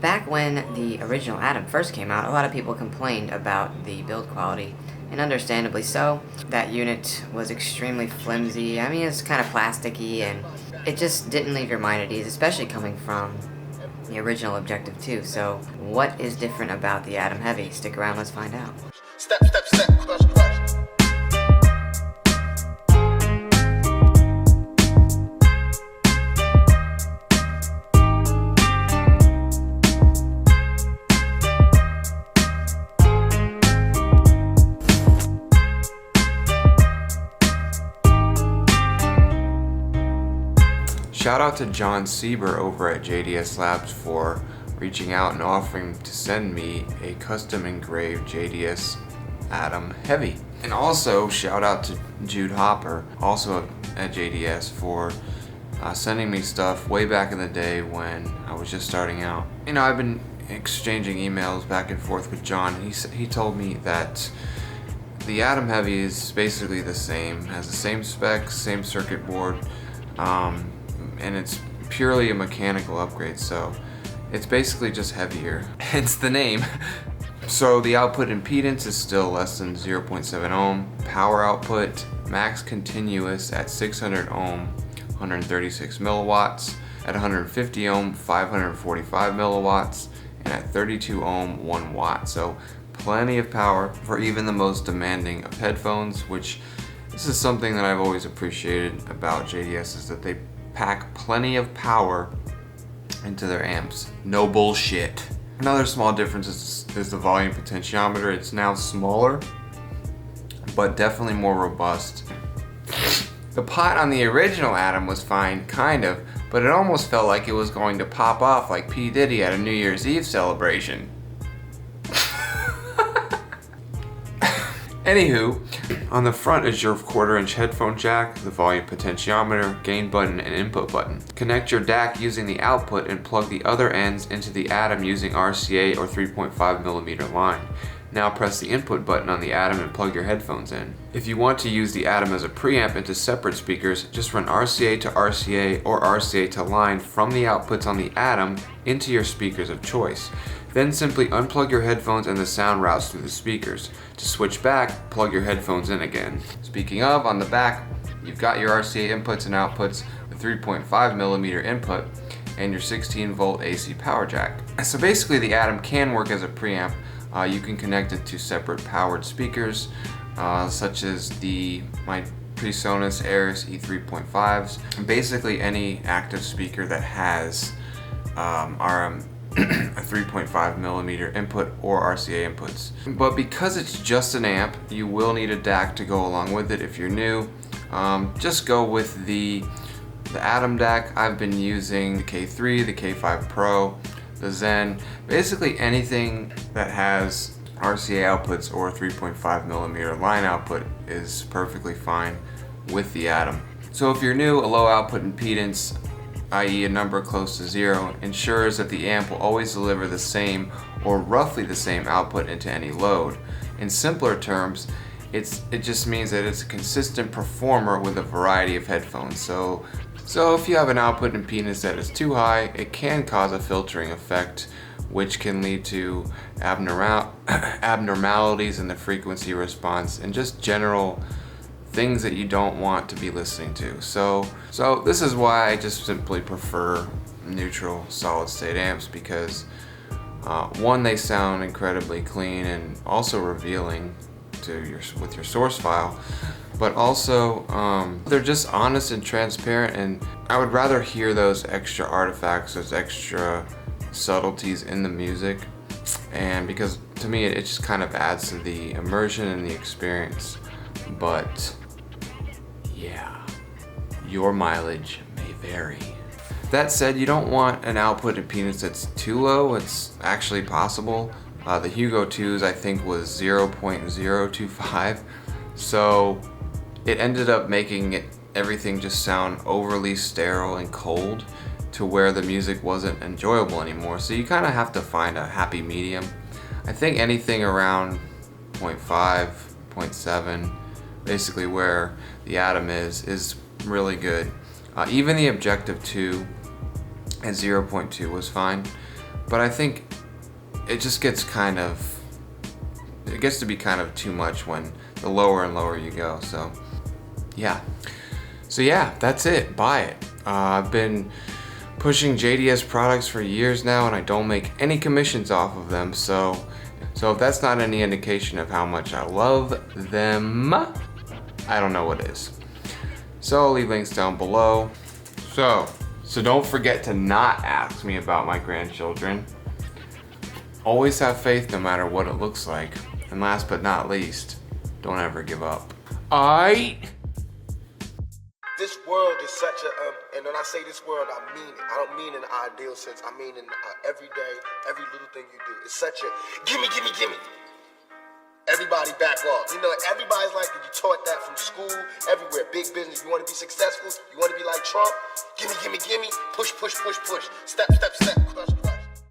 Back when the original Atom first came out, a lot of people complained about the build quality, and understandably so. That unit was extremely flimsy. I mean, it's kind of plasticky, and it just didn't leave your mind at ease, especially coming from the original Objective 2. So, what is different about the Atom Hevi? Stick around, let's find out. Step, step, step, crush, crush. Shout out to John Sieber over at JDS Labs for reaching out and offering to send me a custom engraved JDS Atom Hevi. And also shout out to Jude Hopper, also at JDS, for sending me stuff way back in the day when I was just starting out. You know, I've been exchanging emails back and forth with John. He told me that the Atom Hevi is basically the same, has the same specs, same circuit board, and it's purely a mechanical upgrade, so it's basically just heavier, hence the name. So the output impedance is still less than 0.7 ohm. Power output, max continuous at 600 ohm, 136 milliwatts. At 150 ohm, 545 milliwatts. And at 32 ohm, 1 watt. So plenty of power for even the most demanding of headphones, which this is something that I've always appreciated about JDS, is that they pack plenty of power into their amps. No bullshit. Another small difference is the volume potentiometer. It's now smaller, but definitely more robust. The pot on the original Atom was fine, kind of, but it almost felt like it was going to pop off like P. Diddy at a New Year's Eve celebration. Anywho, on the front is your 1/4-inch headphone jack, the volume potentiometer, gain button, and input button. Connect your DAC using the output and plug the other ends into the Atom using RCA or 3.5mm line. Now press the input button on the Atom and plug your headphones in. If you want to use the Atom as a preamp into separate speakers, just run RCA to RCA or RCA to line from the outputs on the Atom into your speakers of choice. Then simply unplug your headphones and the sound routes through the speakers. To switch back, plug your headphones in again. Speaking of, on the back, you've got your RCA inputs and outputs, the 3.5mm input, and your 16-volt AC power jack. So basically the Atom can work as a preamp. You can connect it to separate powered speakers, such as my PreSonus Aris E3.5s, and basically any active speaker that has a 3.5mm input or RCA inputs. But because it's just an amp, you will need a DAC to go along with it. If you're new, just go with the Atom DAC. I've been using the K3, the K5 Pro, the Zen, basically anything that has RCA outputs or 3.5mm line output is perfectly fine with the Atom. So if you're new, a low output impedance, i.e. a number close to 0, ensures that the amp will always deliver the same or roughly the same output into any load. In simpler terms, it just means that it's a consistent performer with a variety of headphones. So if you have an output impedance that is too high, it can cause a filtering effect, which can lead to abnormalities in the frequency response and just general things that you don't want to be listening to. So this is why I just simply prefer neutral solid state amps, because one, they sound incredibly clean and also revealing with your source file, but also they're just honest and transparent, and I would rather hear those extra artifacts, those extra subtleties in the music, and because to me it just kind of adds to the immersion and the experience. But yeah, your mileage may vary. That said, you don't want an output impedance that's too low. It's actually possible. The Hugo 2's I think was 0.025, so it ended up making everything just sound overly sterile and cold to where the music wasn't enjoyable anymore. So you kind of have to find a happy medium. I think anything around 0.5, 0.7, basically where the Atom is really good. Even the Objective 2 at 0.2 was fine. But I think it just gets it gets to be kind of too much when the lower and lower you go. So yeah, that's it. Buy it. I've been pushing JDS products for years now, and I don't make any commissions off of them. So if that's not any indication of how much I love them, I don't know what is. So I'll leave links down below. So don't forget to not ask me about my grandchildren. Always have faith no matter what it looks like. And last but not least, don't ever give up. This world is such a, and when I say this world, I mean it. I don't mean in the ideal sense. I mean in every day, every little thing you do. It's such a gimme. Everybody back off. You know, everybody's like, you taught that from school, everywhere. Big business. You want to be successful? You want to be like Trump? Gimme. Push. Step. Crush.